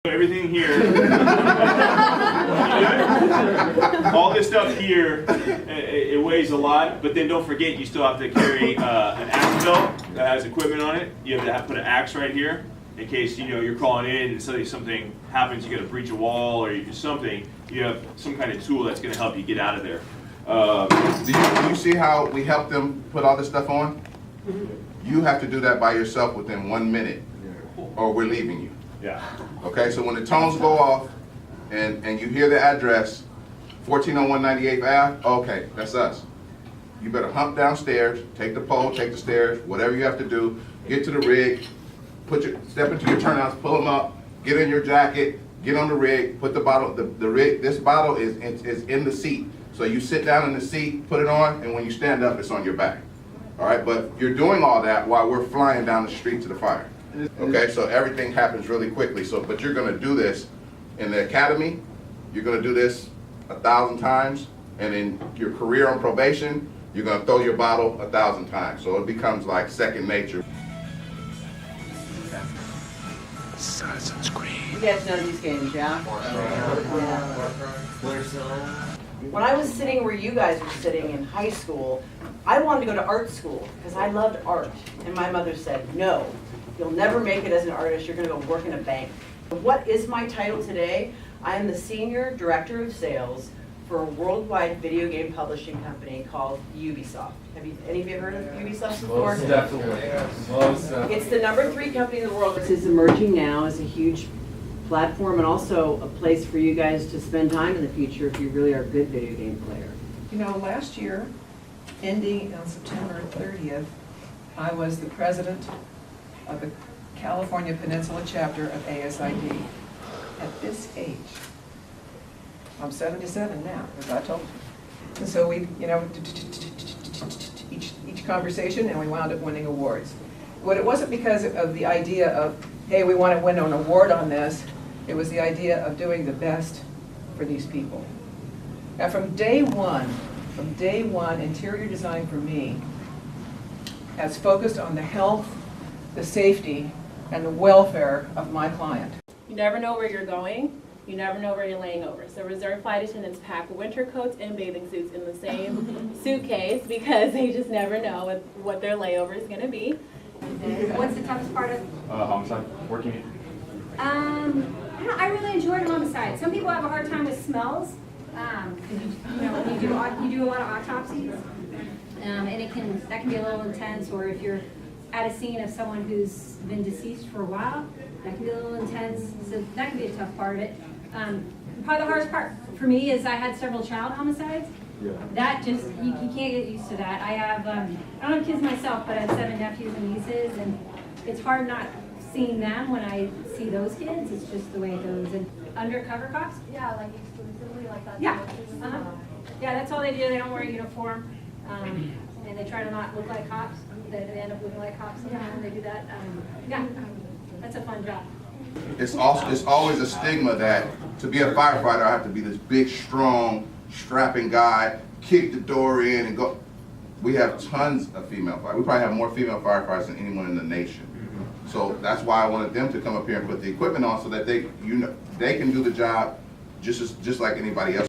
Everything here, all this stuff here, it weighs a lot, but then don't forget you still have to carry an axe belt that has equipment on it. You have to put an axe right here in case you're crawling in and suddenly something happens, you got to breach a wall or you do something, you have some kind of tool that's going to help you get out of there. Do you see how we help them put all this stuff on? You have to do that by yourself within 1 minute or we're leaving you. Yeah. Okay, so when the tones go off and you hear the address, 1401 98th Ave, okay, that's us. You better hump downstairs, take the pole, take the stairs, whatever you have to do, get to the rig, step into your turnouts, pull them up, get in your jacket, get on the rig, put the bottle, the rig, this bottle is in the seat. So you sit down in the seat, put it on, and when you stand up, it's on your back. All right, but you're doing all that while we're flying down the street to the fire. Okay, so everything happens really quickly. So, but you're going to do this in the academy. You're going to do this 1,000 times, and in your career on probation, you're going to throw your bottle 1,000 times. So it becomes like second nature. Assassin's Creed. You guys know these games, yeah? When I was sitting where you guys were sitting in high school, I wanted to go to art school because I loved art. And my mother said, no, you'll never make it as an artist. You're going to go work in a bank. What is my title today? I am the Senior Director of Sales for a worldwide video game publishing company called Ubisoft. Have any of you heard of Ubisoft before? Most definitely. Most definitely. It's the #3 company in the world. This is emerging now as a huge platform and also a place for you guys to spend time in the future if you really are a good video game player. You know, last year, ending on September 30th, I was the president of the California Peninsula chapter of ASID. At this age, I'm 77 now, as I told you. And so we, each conversation, and we wound up winning awards. But it wasn't because of the idea of, hey, we want to win an award on this. It was the idea of doing the best for these people. Now, from day one, interior design for me has focused on the health, the safety, and the welfare of my client. You never know where you're going. You never know where you're laying over. So reserve flight attendants pack winter coats and bathing suits in the same suitcase because they just never know what their layover is going to be. What's the toughest part of? Homicide. Working it. I really enjoyed homicide. Some people have a hard time with smells. You do a lot of autopsies, and that can be a little intense. Or if you're at a scene of someone who's been deceased for a while, that can be a little intense. So that can be a tough part of it. Probably the hardest part for me is I had several child homicides. Yeah. That just, you can't get used to that. I don't have kids myself, but I have 7 nephews and nieces, and it's hard not seeing them when I see those kids. It's just the way it goes. And undercover cops? Yeah, like exclusively like that. Yeah. Yeah, that's all they do. They don't wear a uniform, and they try to not look like cops. They end up looking like cops sometimes when they do that. Yeah, that's a fun job. It's always a stigma that to be a firefighter, I have to be this big, strong, strapping guy, kick the door in and go. We have tons of female firefighters. We probably have more female firefighters than anyone in the nation. So that's why I wanted them to come up here and put the equipment on so that they can do the job just like anybody else.